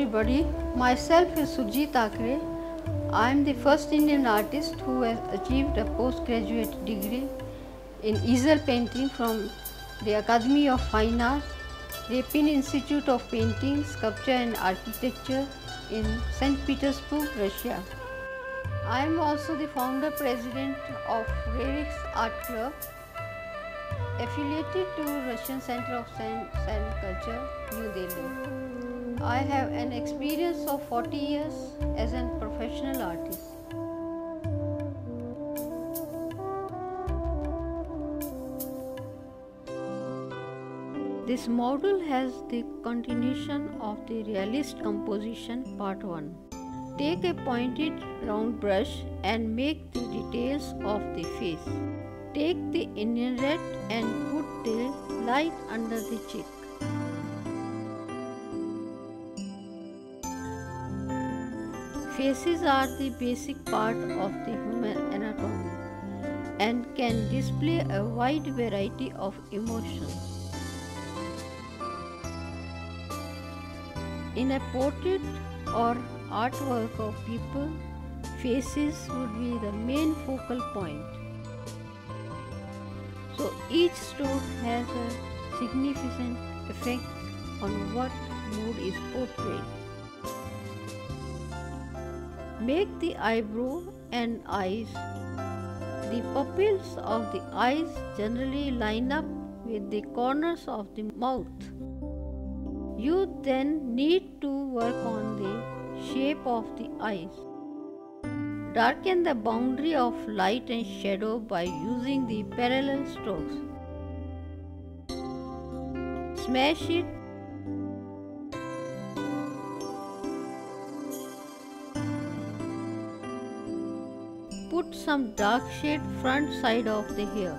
everybody, myself is Surjit Thakre. I am the first Indian artist who has achieved a postgraduate degree in easel painting from the Academy of Fine Arts, the Pin Institute of Painting, Sculpture and Architecture in St. Petersburg, Russia. I am also the founder president of Rarix Art Club, affiliated to Russian Center of Sand Culture, New Delhi. I have an experience of 40 years as a professional artist. This model has the continuation of the realist composition part 1. Take a pointed round brush and make the details of the face. Take the Indian red and put the light under the cheek. Faces are the basic part of the human anatomy and can display a wide variety of emotions. In a portrait or artwork of people, faces would be the main focal point. So each stroke has a significant effect on what mood is portrayed. Make the eyebrow and eyes. The pupils of the eyes generally line up with the corners of the mouth. You then need to work on the shape of the eyes. Darken the boundary of light and shadow by using the parallel strokes. Smash it. Put some dark shade front side of the hair.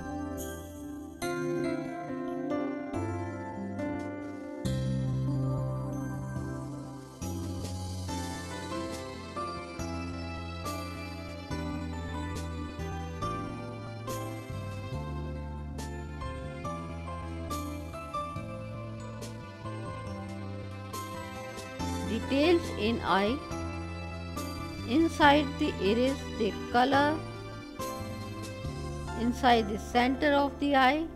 Details in eye. Inside the iris, the color. Inside the center of the eye,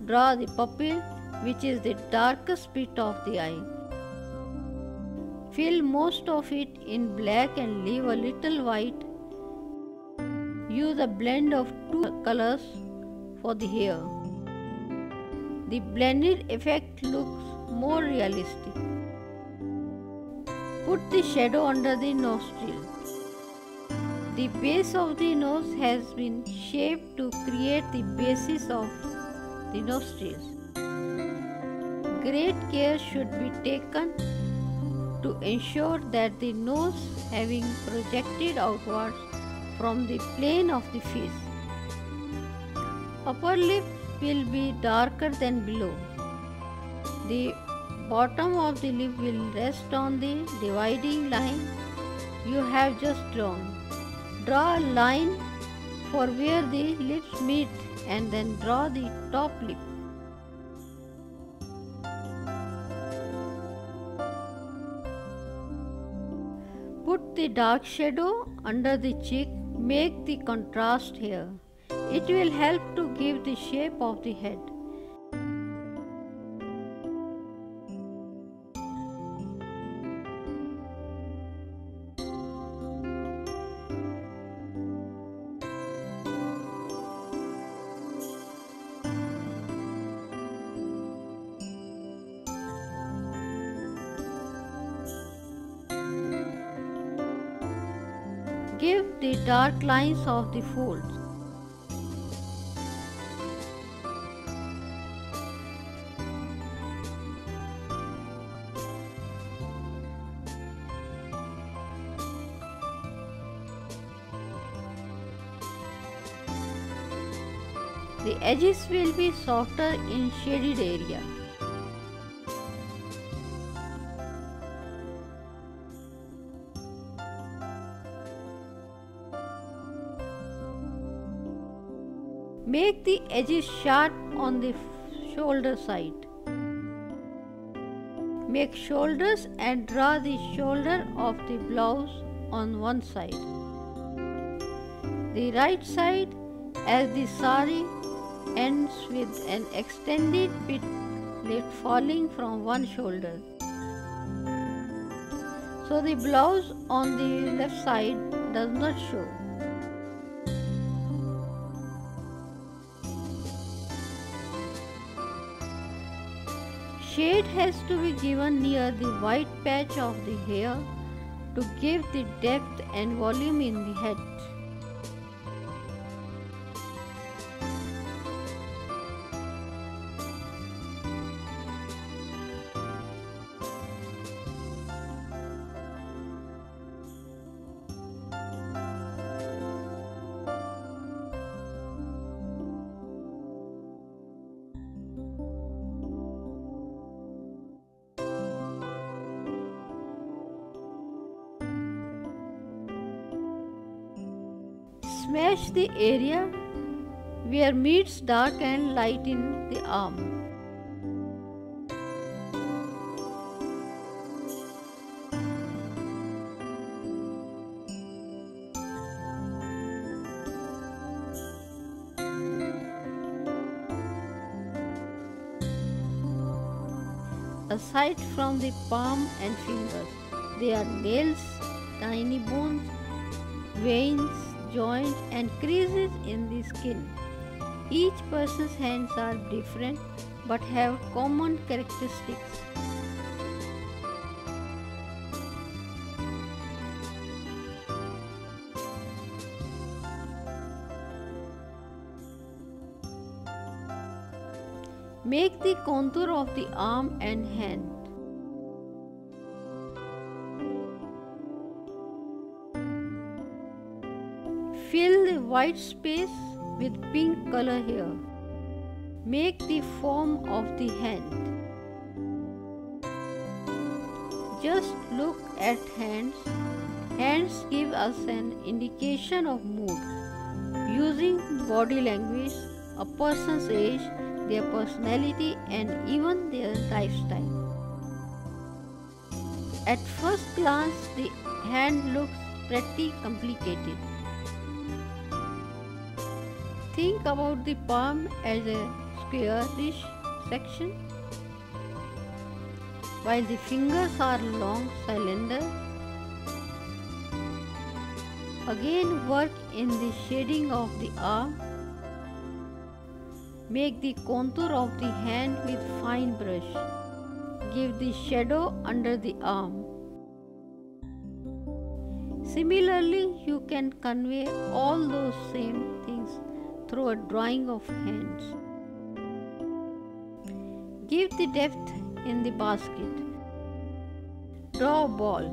draw the pupil, which is the darkest bit of the eye. Fill most of it in black and leave a little white. Use a blend of two colors for the hair. The blended effect looks more realistic. Put the shadow under the nostril. The base of the nose has been shaped to create the basis of the nostrils. Great care should be taken to ensure that the nose having projected outwards from the plane of the face. Upper lip will be darker than below. The bottom of the lip will rest on the dividing line you have just drawn. Draw a line for where the lips meet and then draw the top lip. Put the dark shadow under the cheek, make the contrast here. It will help to give the shape of the head. Give the dark lines of the folds. The edges will be softer in shaded area. Make the edges sharp on the shoulder side. Make shoulders and draw the shoulder of the blouse on one side. The right side, as the sari ends with an extended bit left falling from one shoulder. So the blouse on the left side does not show. Shade has to be given near the white patch of the hair to give the depth and volume in the head. Smash the area where meets dark and light in the arm. Aside from the palm and fingers, there are nails, tiny bones, veins, joints and creases in the skin. Each person's hands are different but have common characteristics. Make the contour of the arm and hand. Fill the white space with pink color here. Make the form of the hand. Just look at hands. Hands give us an indication of mood. Using body language, a person's age, their personality and even their lifestyle. At first glance, the hand looks pretty complicated. Think about the palm as a squarish section, while the fingers are long cylinder. Again, work in the shading of the arm. Make the contour of the hand with fine brush. Give the shadow under the arm. Similarly, you can convey all those same things through a drawing of hands. Give the depth in the basket. Draw a ball.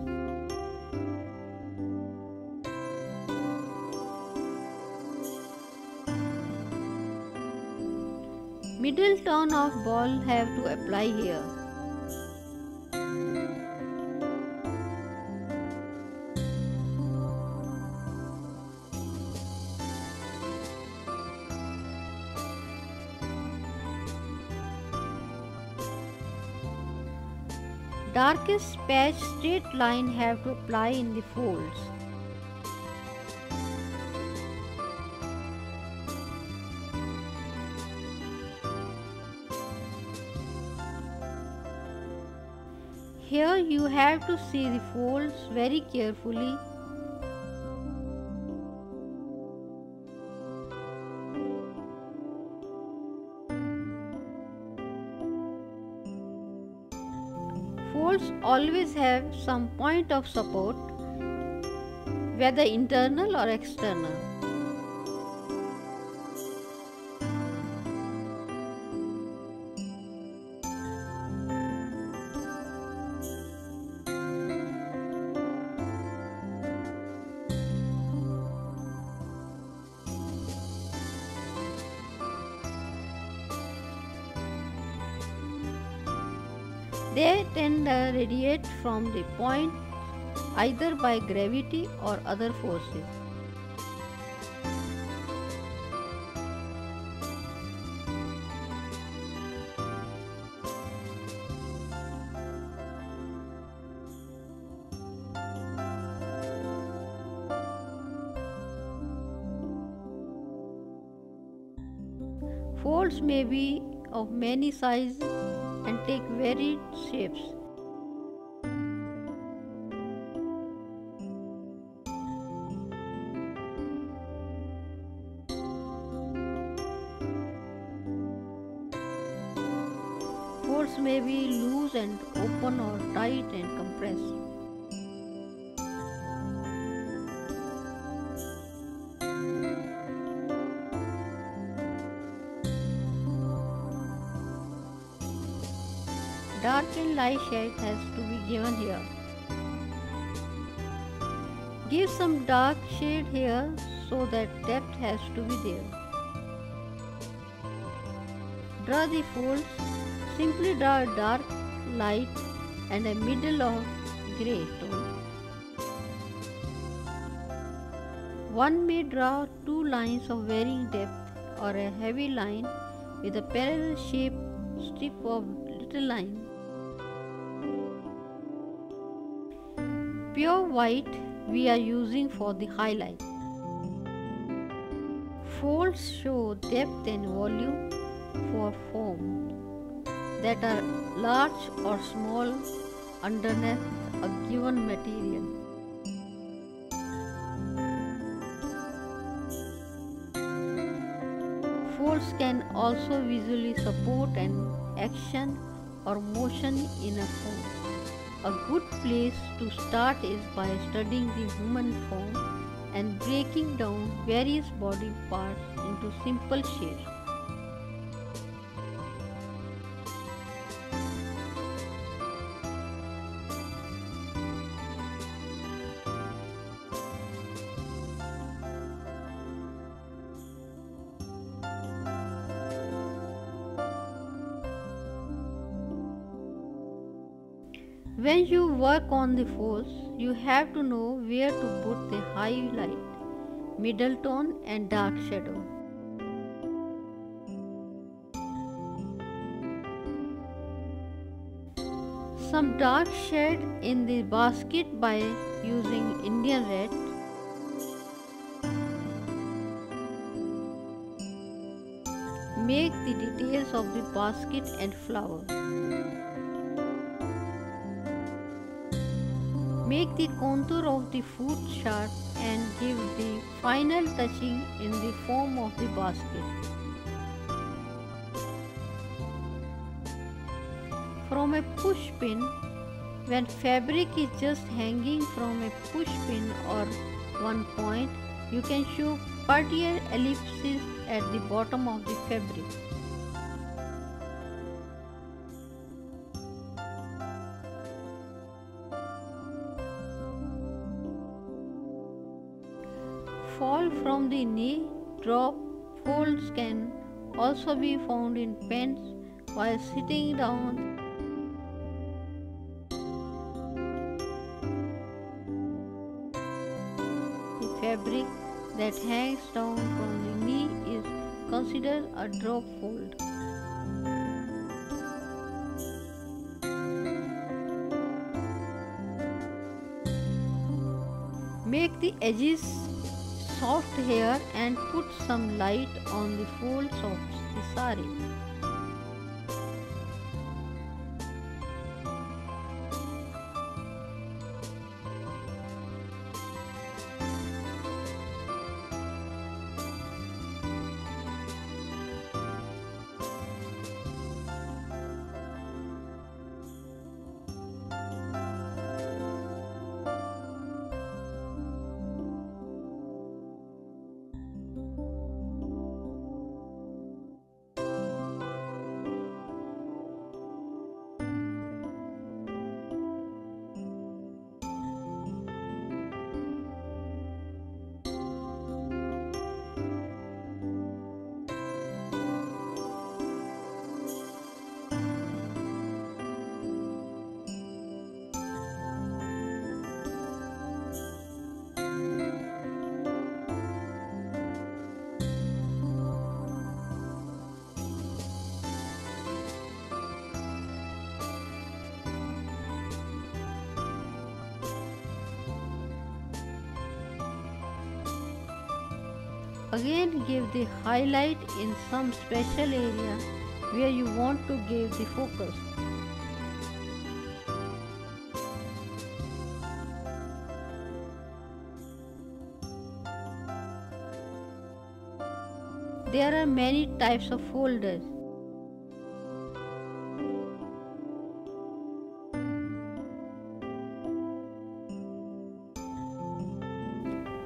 Middle tone of ball have to apply here. Darkest patch straight line have to apply in the folds. Here you have to see the folds very carefully. Folds always have some point of support, whether internal or external. They tend to radiate from the point either by gravity or other forces. Folds may be of many sizes and take varied shapes. Folds may be loose and open or tight and compressed. Dark and light shade has to be given here. Give some dark shade here so that depth has to be there. Draw the folds. Simply draw a dark, light and a middle of grey tone. One may draw two lines of varying depth or a heavy line with a parallel shape strip of little line. Pure white we are using for the highlight. Folds show depth and volume for forms that are large or small underneath a given material. Folds can also visually support an action or motion in a form. A good place to start is by studying the human form and breaking down various body parts into simple shapes. When you work on the folds, you have to know where to put the highlight, middle tone and dark shadow. Some dark shade in the basket by using Indian red. Make the details of the basket and flower. Make the contour of the foot sharp and give the final touching in the form of the basket. From a push pin, when fabric is just hanging from a push pin or one point, you can show partial ellipses at the bottom of the fabric. Fall from the knee drop folds can also be found in pants while sitting down. The fabric that hangs down from the knee is considered a drop fold. Make the edges soft here and put some light on the folds of the sari. Again give the highlight in some special area where you want to give the focus. There are many types of folders.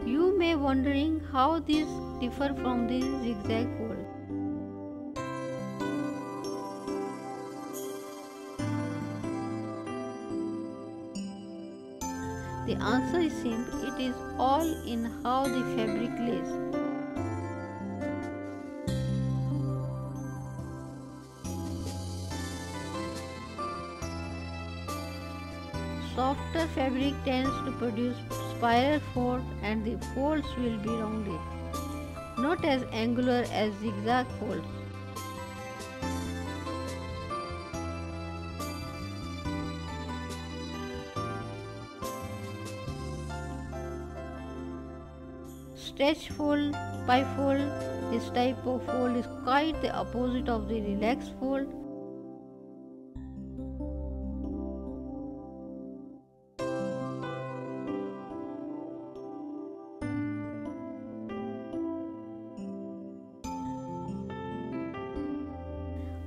You may wondering how these differ from the zigzag fold. The answer is simple. It is all in how the fabric lays. Softer fabric tends to produce spiral folds and the folds will be rounded, not as angular as zigzag folds. Stretch fold, bifold. This type of fold is quite the opposite of the relaxed fold.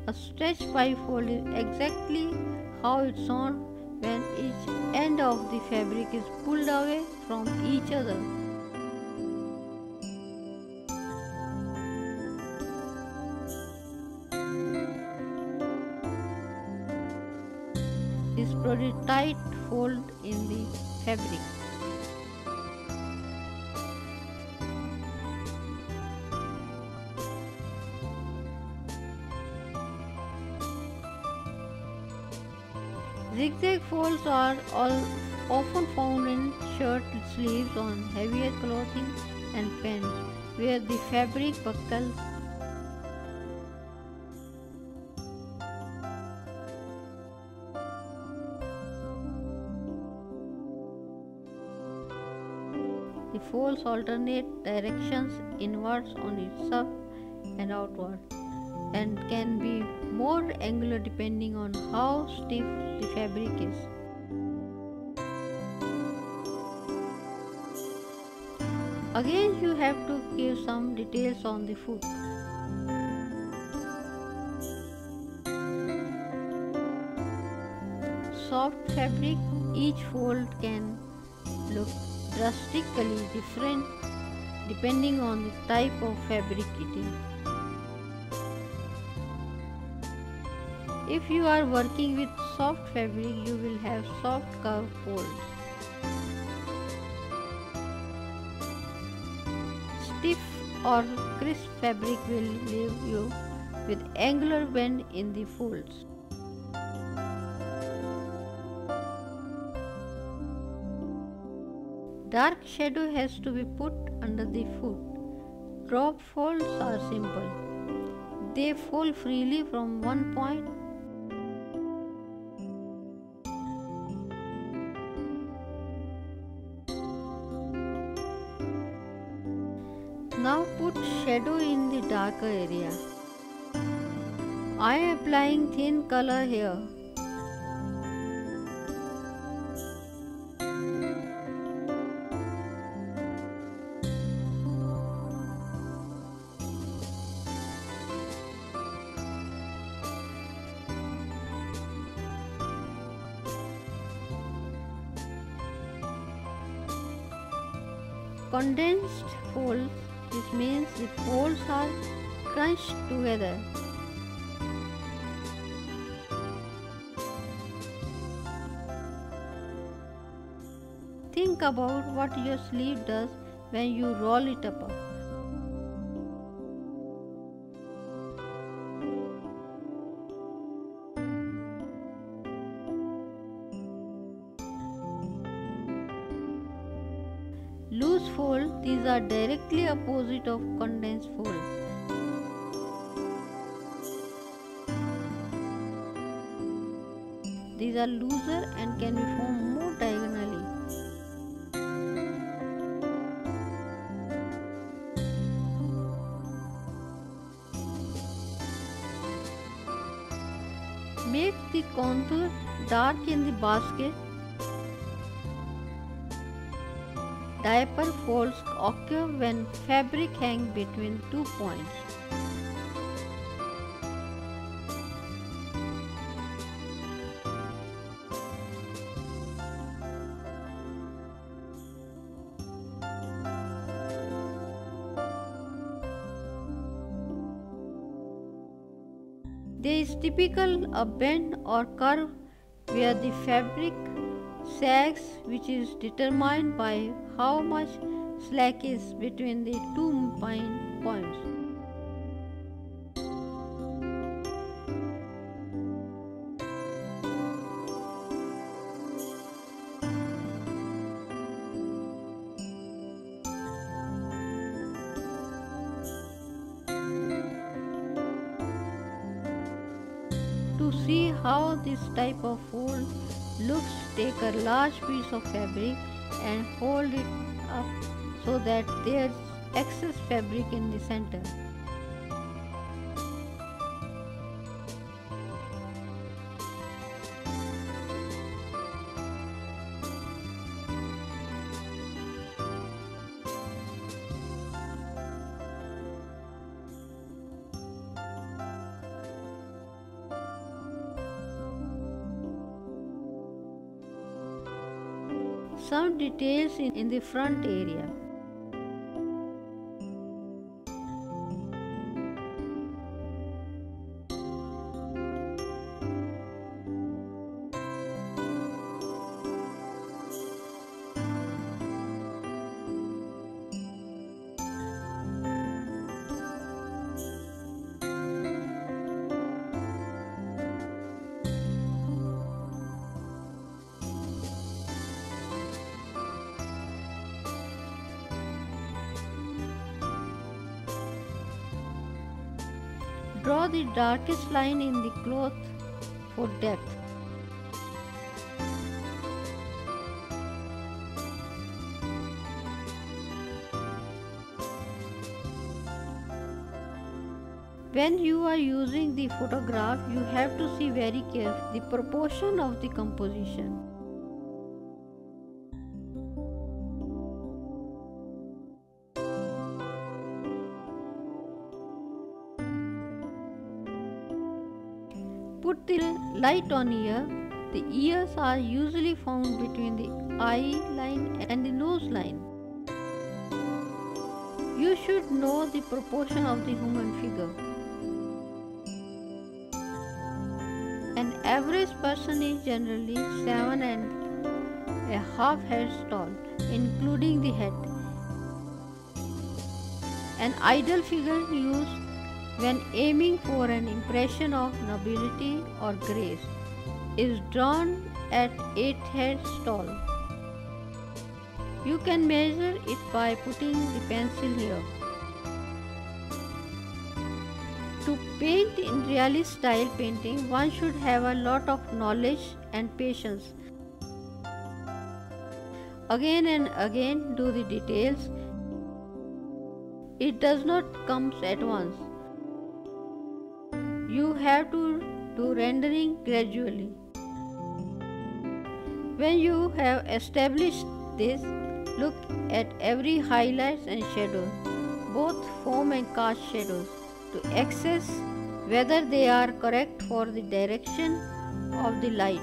A stretch bifold is exactly how it sounds when each end of the fabric is pulled away from each other. This produces tight fold in the fabric. Zigzag folds are often found in shirt sleeves on heavier clothing and pants where the fabric buckles. The folds alternate directions inwards on itself and outward, and can be more angular depending on how stiff the fabric is. Again, you have to give some details on the foot. Soft fabric, each fold can look drastically different depending on the type of fabric it is. If you are working with soft fabric, you will have soft curved folds. Stiff or crisp fabric will leave you with angular bend in the folds. Dark shadow has to be put under the foot. Drop folds are simple. They fall freely from one point. Now put shadow in the darker area. I am applying thin color here. Condensed folds. This means the folds are crunched together. Think about what your sleeve does when you roll it up. Loose fold, these are directly opposite of condensed fold. These are looser and can be formed more diagonally. Make the contour dark in the basket. Diaper folds occur when fabric hangs between 2 points. There is typical a bend or curve where the fabric sags, which is determined by how much slack is between the 2 points. To see how this type of fold looks, take a large piece of fabric and fold it up so that there is excess fabric in the center. Some details in the front area. Draw the darkest line in the cloth for depth. When you are using the photograph, you have to see very carefully the proportion of the composition. Put the light on ear. The ears are usually found between the eye line and the nose line. You should know the proportion of the human figure. An average person is generally 7.5 heads tall, including the head. An ideal figure used when aiming for an impression of nobility or grace is drawn at 8 heads tall. You can measure it by putting the pencil here. To paint in realist style painting, one should have a lot of knowledge and patience. Again and again do the details. It does not come at once. You have to do rendering gradually. When you have established this, look at every highlights and shadows, both foam and cast shadows, to assess whether they are correct for the direction of the light.